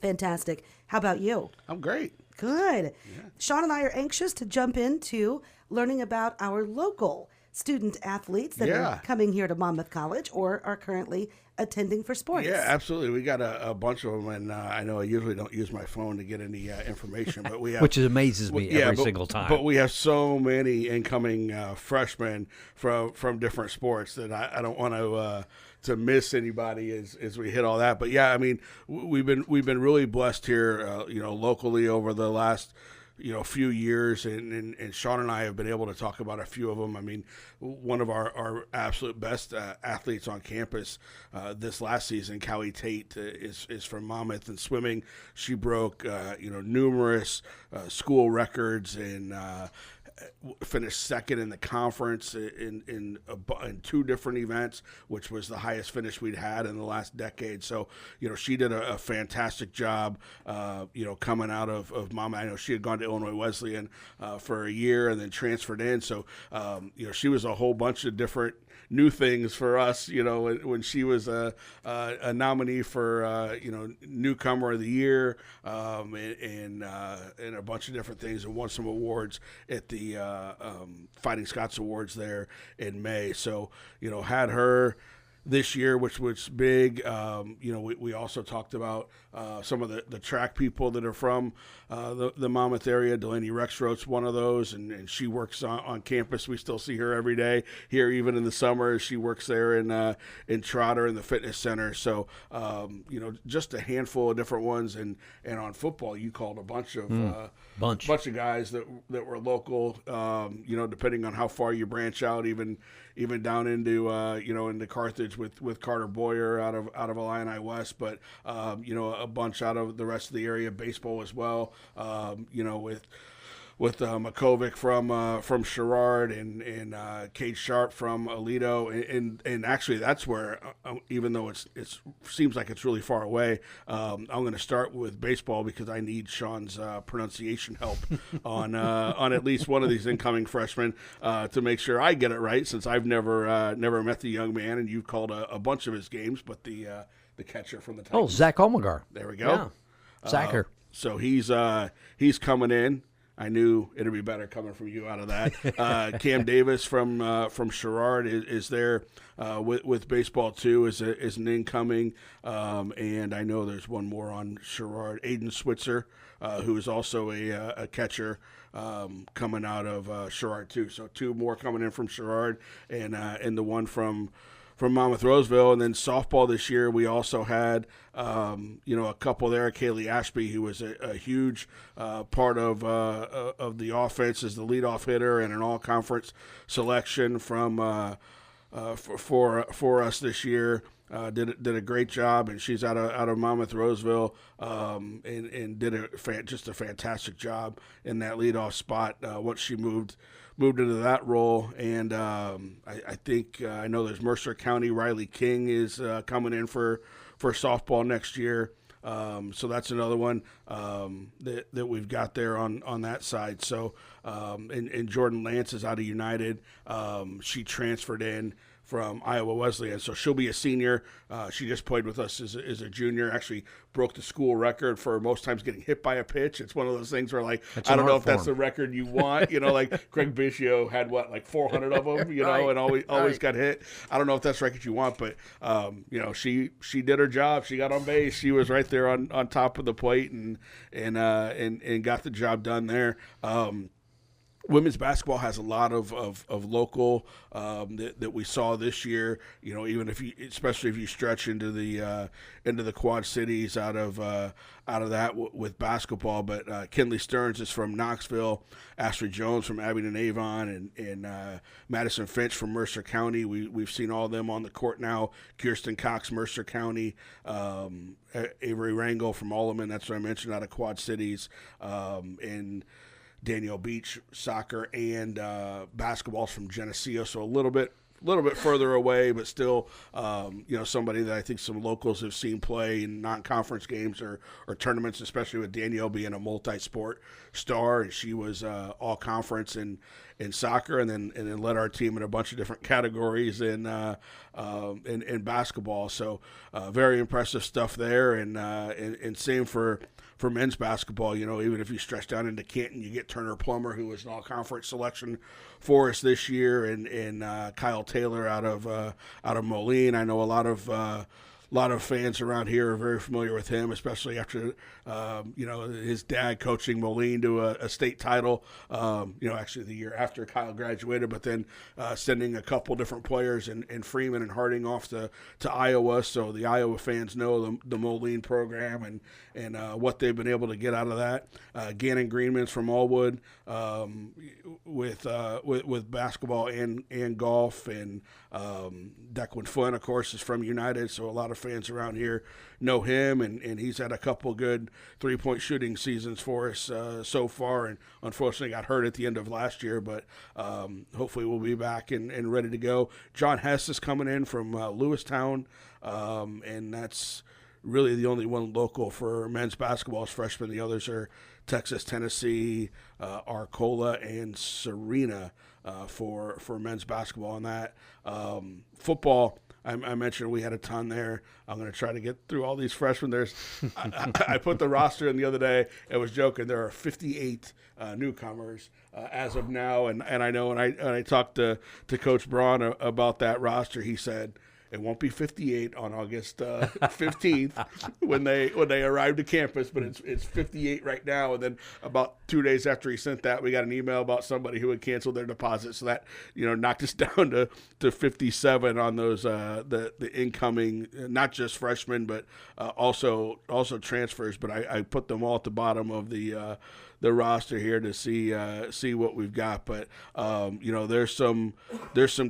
Fantastic. How about you? I'm great. Good. Sean and I are anxious to jump into learning about our local student athletes that are coming here to Monmouth College or are currently attending for sports. Yeah, absolutely. We got a bunch of them, and I know I usually don't use my phone to get any information, but we have, which amazes me every single time. But we have so many incoming freshmen from different sports that I don't want to miss anybody as we hit all that. But yeah, I mean, we've been really blessed here, locally over the last few years, and Sean and I have been able to talk about a few of them. I mean, one of our absolute best athletes on campus this last season, Callie Tate, is from Monmouth in swimming. She broke numerous school records and finished second in the conference in 2 different events, which was the highest finish we'd had in the last decade. So, she did a fantastic job, coming out of Monmouth. I know she had gone to Illinois Wesleyan for a year and then transferred in. So, she was a whole bunch of different new things for us, when she was a nominee for, newcomer of the year, and a bunch of different things, and won some awards at the Fighting Scots Awards there in May. So, had her this year, which was big. We also talked about some of the track people that are from the Monmouth area. Delaney Rexroth's one of those, and she works on campus. We still see her every day here, even in the summer. She works there in Trotter in the fitness center. So, just a handful of different ones. And on football, you called a bunch of guys that were local. Depending on how far you branch out, even down into into Carthage with Carter Boyer out of Illini West, but a bunch out of the rest of the area. Baseball as well, with Makovic from Sherrard and Kate Sharp from Aledo, and actually that's where, even though it seems like it's really far away, I'm going to start with baseball because I need Sean's pronunciation help on at least one of these incoming freshmen to make sure I get it right, since I've never met the young man, and you've called a bunch of his games, but the catcher from the Titans. Oh, Zach Olmagar. There we go. Yeah. Zacher. So he's coming in. I knew it'd be better coming from you out of that. Cam Davis from Sherrard is there with baseball too, is an incoming, and I know there's one more on Sherrard, Aiden Switzer, who is also a catcher coming out of Sherrard too. So 2 more coming in from Sherrard, and the one from Monmouth Roseville. And then softball this year, we also had a couple there. Kaylee Ashby, who was a huge part of the offense as the leadoff hitter and an all-conference selection from for us this year. Did a great job, and she's out of Monmouth Roseville, and did just a fantastic job in that leadoff spot once she moved into that role. And I think I know there's Mercer County. Riley King is coming in for softball next year. So that's another one that we've got there on that side. So and Jordan Lance is out of United. She transferred in from Iowa Wesleyan, so she'll be a senior. She just played with us as a junior. Actually broke the school record for most times getting hit by a pitch. It's one of those things where, like, I don't know if that's the record you want. Like Greg Biggio had 400 of them, right, and always got hit. I don't know if that's the record you want, but she did her job. She got on base. She was right there on top of the plate and got the job done there. Women's basketball has a lot of local that we saw this year. Even especially if you stretch into the Quad Cities out of that with basketball. But Kinley Stearns is from Knoxville, Ashley Jones from Abingdon Avon, and Madison Finch from Mercer County. We've seen all of them on the court now. Kirsten Cox, Mercer County, Avery Rangel from Alleman. That's what I mentioned, out of Quad Cities, and Danielle Beach, soccer and basketballs from Geneseo, so a little bit little bit further away, but still, somebody that I think some locals have seen play in non-conference games or tournaments, especially with Danielle being a multi-sport star, and she was all conference in soccer, and then led our team in a bunch of different categories in basketball. So very impressive stuff there, and same for men's basketball. Even if you stretch down into Canton, you get Turner Plummer, who was an all-conference selection for us this year, and Kyle Taylor out of Moline. I know a lot of fans around here are very familiar with him, especially after his dad coaching Moline to a state title. Actually the year after Kyle graduated, but then sending a couple different players in Freeman and Harding off to Iowa. So the Iowa fans know the Moline program and what they've been able to get out of that. Gannon Greenman's from Allwood with basketball and golf, and Declan Flynn, of course, is from United. So a lot of fans around here know him, and he's had a couple good three-point shooting seasons for us so far, and unfortunately got hurt at the end of last year, but hopefully we'll be back and ready to go. John Hess is coming in from Lewistown, and that's really the only one local for men's basketball as freshman. The others are Texas, Tennessee, Arcola, and Serena for men's basketball on that. Football, I mentioned we had a ton there. I'm going to try to get through all these freshmen. I put the roster in the other day and was joking. There are 58 newcomers as of now, and I know when I talked to Coach Braun about that roster, he said it won't be 58 on August 15th when they arrive to campus, but it's 58 right now. And then about 2 days after he sent that, we got an email about somebody who had canceled their deposit, so that knocked us down to 57 on those the incoming, not just freshmen, but also transfers. But I put them all at the bottom of the roster here to see what we've got. But there's some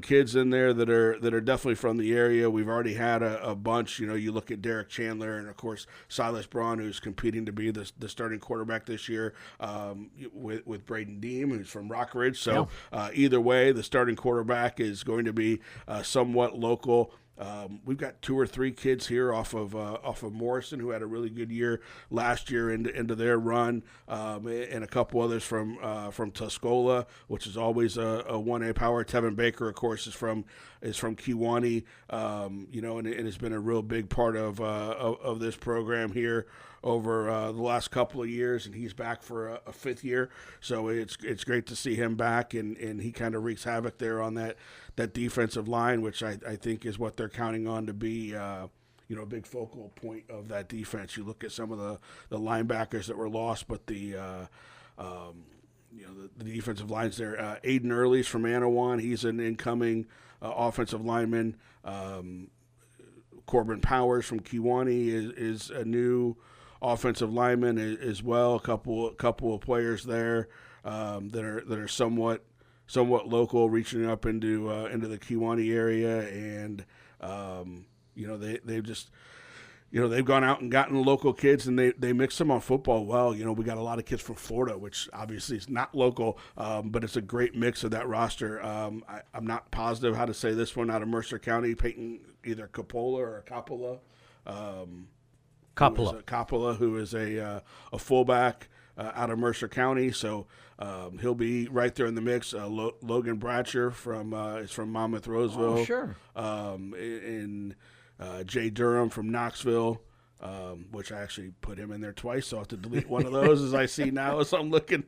kids in there that are definitely from the area. We've already had a bunch. You look at Derek Chandler and of course Silas Braun, who's competing to be the starting quarterback this year, with Braden Deem, who's from Rockridge. So either way, the starting quarterback is going to be somewhat local. We've got 2 or 3 kids here off of Morrison, who had a really good year last year into their run, and a couple others from Tuscola, which is always a 1A power. Tevin Baker, of course, is from Kewanee, and has been a real big part of this program here over the last couple of years, and he's back for a 5th year. So it's great to see him back, and he kind of wreaks havoc there on that defensive line, which I think is what they're counting on to be a big focal point of that defense. You look at some of the linebackers that were lost, but the defensive lines there. Aiden Early's from Anawan. He's an incoming offensive lineman. Corbin Powers from Kewanee is a new offensive lineman as well. A couple of players there that are somewhat local, reaching up into the Kewanee area, and they've gone out and gotten local kids, and they mix them on football well. We got a lot of kids from Florida, which obviously is not local, but it's a great mix of that roster. I'm not positive how to say this one out of Mercer County. Peyton, either Coppola or Coppola. Coppola, who is a fullback out of Mercer County, so he'll be right there in the mix. Logan Bratcher is from Monmouth Roseville. Oh, sure. And Jay Durham from Knoxville, which I actually put him in there twice, so I'll have to delete one of those as I see now as I'm looking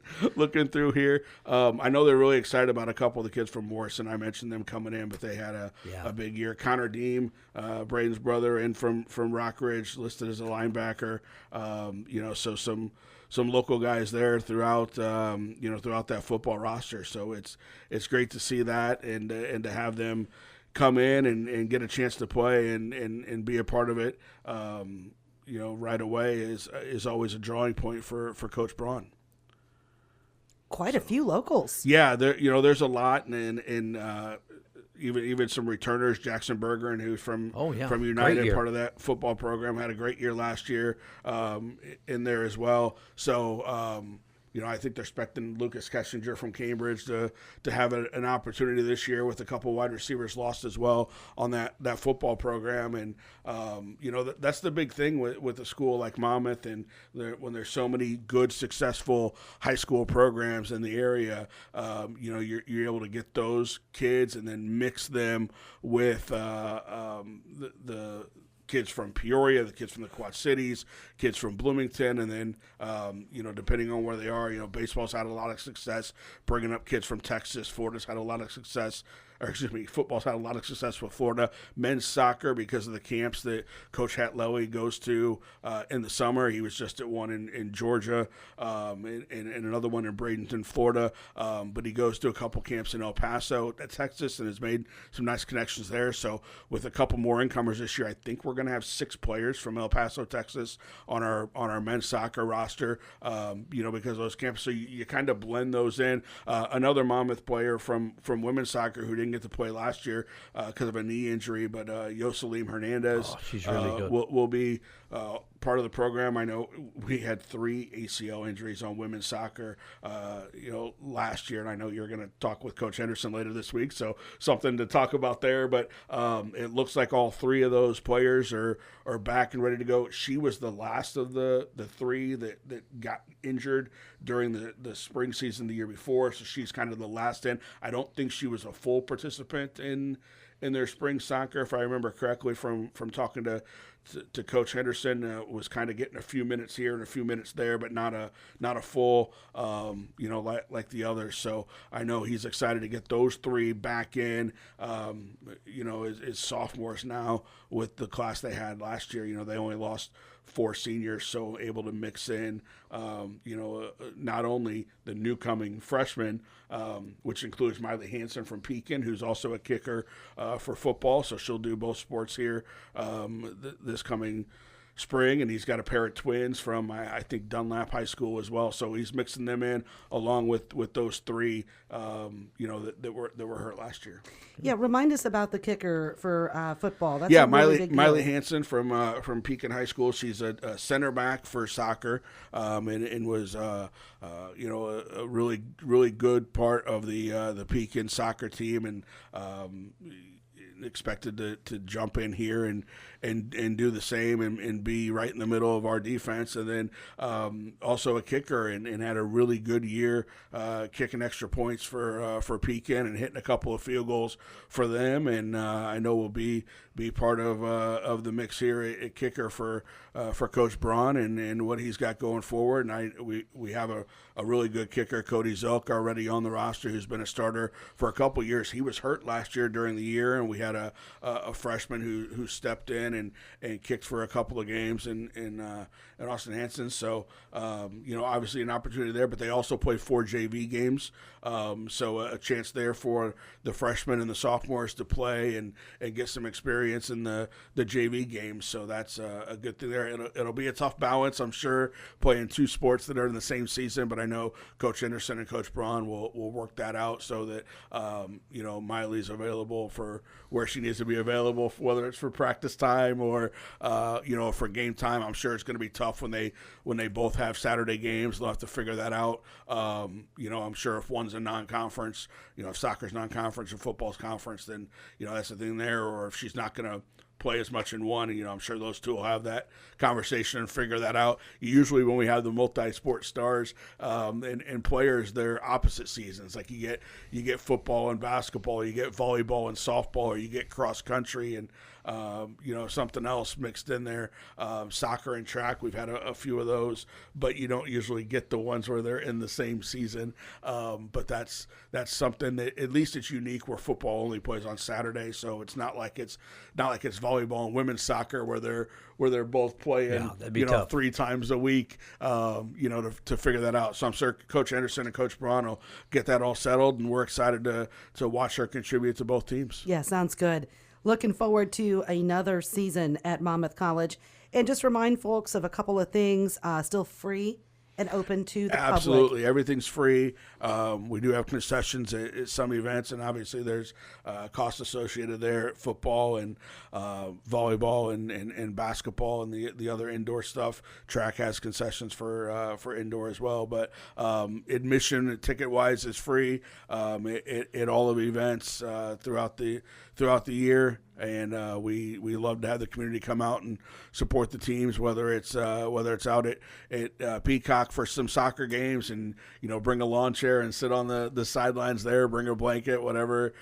through here. I know they're really excited about a couple of the kids from Morrison. I mentioned them coming in, but they had a big year. Connor Deem, Braden's brother, and from Rockridge, listed as a linebacker. So some local guys there throughout that football roster. So it's great to see that and to have them come in and get a chance to play and be a part of it. Right away is always a drawing point for Coach Braun. Quite a few locals. Yeah, there's a lot, and even some returners. Jackson Berger, and who's from United, part of that football program, had a great year last year in there as well. So I think they're expecting Lucas Kessinger from Cambridge to have an opportunity this year with a couple wide receivers lost as well on that football program. And, that's the big thing with a school like Monmouth, and when there's so many good, successful high school programs in the area, you're able to get those kids and then mix them with the kids from Peoria, the kids from the Quad Cities, kids from Bloomington, and then, depending on where they are, baseball's had a lot of success bringing up kids from Texas. Florida's had a lot of success. Football's had a lot of success with Florida. Men's soccer, because of the camps that Coach Hatlelli goes to in the summer. He was just at one in Georgia and another one in Bradenton, Florida. But he goes to a couple camps in El Paso, Texas, and has made some nice connections there. So with a couple more incomers this year, I think we're going to have 6 players from El Paso, Texas on our men's soccer roster, because of those camps. So you kind of blend those in. Another Monmouth player from women's soccer who didn't get to play last year because of a knee injury, but Yoselim Hernandez she's really good. Will be part of the program. I know we had 3 ACL injuries on women's soccer, last year, and I know you're going to talk with Coach Henderson later this week, so something to talk about there. But it looks like all 3 of those players are back and ready to go. She was the last of the 3 that got injured during the spring season the year before, so she's kind of the last in. I don't think she was a full participant in their spring soccer, if I remember correctly from talking to Coach Henderson. Was kind of getting a few minutes here and a few minutes there, but not a full, like the others. So I know he's excited to get those 3 back in, as sophomores now with the class they had last year. They only lost 4 seniors, so able to mix in, not only the new coming freshmen, which includes Miley Hansen from Pekin, who's also a kicker for football, so she'll do both sports here this coming spring, and he's got a pair of twins from I think Dunlap High School as well, so he's mixing them in along with those 3 that were hurt last year. Yeah, remind us about the kicker for football. That's Miley Hansen from Pekin High School. She's a center back for soccer, and was a really really good part of the Pekin soccer team, and expected to jump in here and do the same and be right in the middle of our defense. And then also a kicker and had a really good year kicking extra points for Pekin and hitting a couple of field goals for them. And I know will be part of the mix here at kicker for Coach Braun and what he's got going forward. And we have a really good kicker, Cody Zilk, already on the roster, who's been a starter for a couple years. He was hurt last year during the year, and we had a freshman who stepped in and kicked for a couple of games in Austin Hanson. So obviously an opportunity there, but they also play 4 JV games, so a chance there for the freshmen and the sophomores to play and get some experience in the JV games. So that's a good thing there. It'll be a tough balance, I'm sure, playing 2 sports that are in the same season, but I know Coach Henderson and Coach Braun will work that out so that Miley's available for where she needs to be available, whether it's for practice time or for game time. I'm sure it's going to be tough when they both have Saturday games. They'll have to figure that out. I'm sure if one's a non-conference, if soccer's non-conference and football's conference, then that's the thing there. Or if she's not going to play as much in one, I'm sure those 2 will have that conversation and figure that out. Usually when we have the multi-sport stars and players, they're opposite seasons. Like you get football and basketball, you get volleyball and softball, or you get cross country and something else mixed in there. Soccer and track, we've had a few of those, but you don't usually get the ones where they're in the same season. But that's something that at least it's unique, where football only plays on Saturday, so it's not like it's volleyball and women's soccer where they're both playing 3 times a week, to figure that out. So I'm sure Coach Anderson and Coach Braun will get that all settled, and we're excited to watch her contribute to both teams. Yeah, sounds good. Looking forward to another season at Monmouth College. And just remind folks of a couple of things, still free and open to the Absolutely. public. Everything's free. We do have concessions at some events, and obviously there's costs associated there, football and volleyball and basketball and the other indoor stuff. Track has concessions for indoor as well, but admission ticket-wise is free at all of the events throughout the year. And we love to have the community come out and support the teams, whether it's out at Peacock for some soccer games, and bring a lawn chair and sit on the sidelines there, bring a blanket, whatever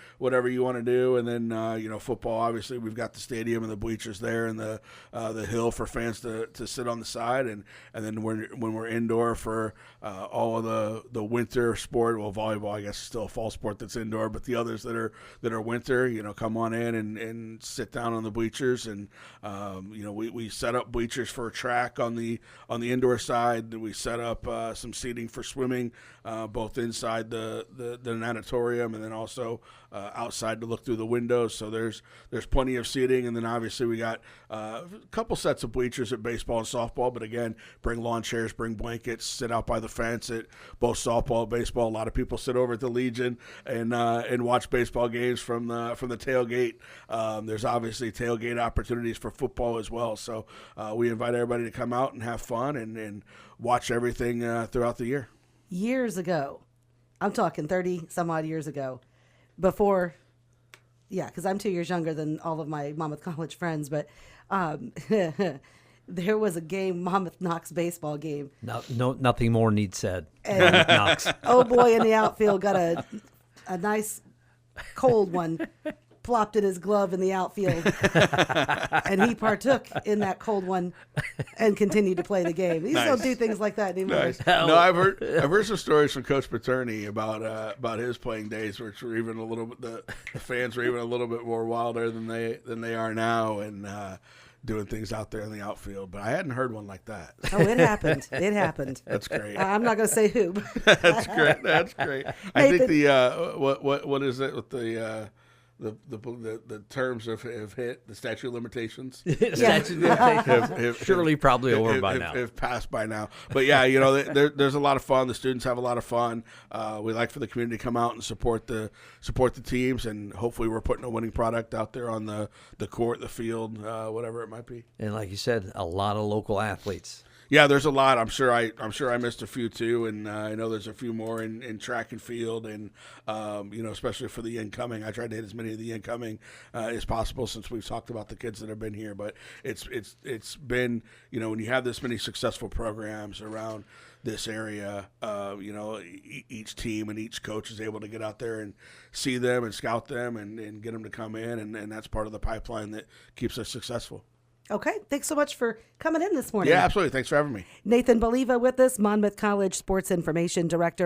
you want to do, and then football. Obviously, we've got the stadium and the bleachers there, and the hill for fans to sit on the side, and then when we're indoor for all of the winter sport. Well, volleyball, I guess, is still a fall sport that's indoor, but the others that are winter, come on in and sit down on the bleachers, and we set up bleachers for track on the indoor side. We set up some seating for swimming, both inside the natatorium and then also outside to look through the windows. So there's plenty of seating, and then obviously we got a couple sets of bleachers at baseball and softball. But again, bring lawn chairs, bring blankets, sit out by the fence at both softball and baseball. A lot of people sit over at the Legion and watch baseball games from the tailgate. There's obviously tailgate opportunities for football as well. So we invite everybody to come out and have fun and watch everything throughout the year. Years ago, I'm talking 30 some odd years ago, before, because I'm 2 years younger than all of my Monmouth College friends, but there was a game, Monmouth Knox baseball game. No, nothing more needs said. And Knox. Oh boy, in the outfield got a nice cold one plopped in his glove in the outfield, and he partook in that cold one and continued to play the game. He still do things like that anymore. Nice. No, I've heard some stories from Coach Paterni about his playing days, which were even a little bit the fans were even a little bit more wilder than they are now, and doing things out there in the outfield. But I hadn't heard one like that. Oh, it happened. It happened. That's great. I'm not going to say who. That's great. That's great. I think the what is it with the terms of hit, the statute of limitations. Statute of limitations. Surely probably over by now. If passed by now. But yeah, there's a lot of fun. The students have a lot of fun. We like for the community to come out and support the teams, and hopefully we're putting a winning product out there on the court, the field, whatever it might be. And like you said, a lot of local athletes. Yeah, there's a lot. I'm sure I missed a few too, and I know there's a few more in track and field, and especially for the incoming. I tried to hit as many of the incoming as possible since we've talked about the kids that have been here. But it's been when you have this many successful programs around this area, each team and each coach is able to get out there and see them and scout them and get them to come in, and that's part of the pipeline that keeps us successful. Okay. Thanks so much for coming in this morning. Yeah, absolutely. Thanks for having me. Nathan Baliva with us, Monmouth College Sports Information Director.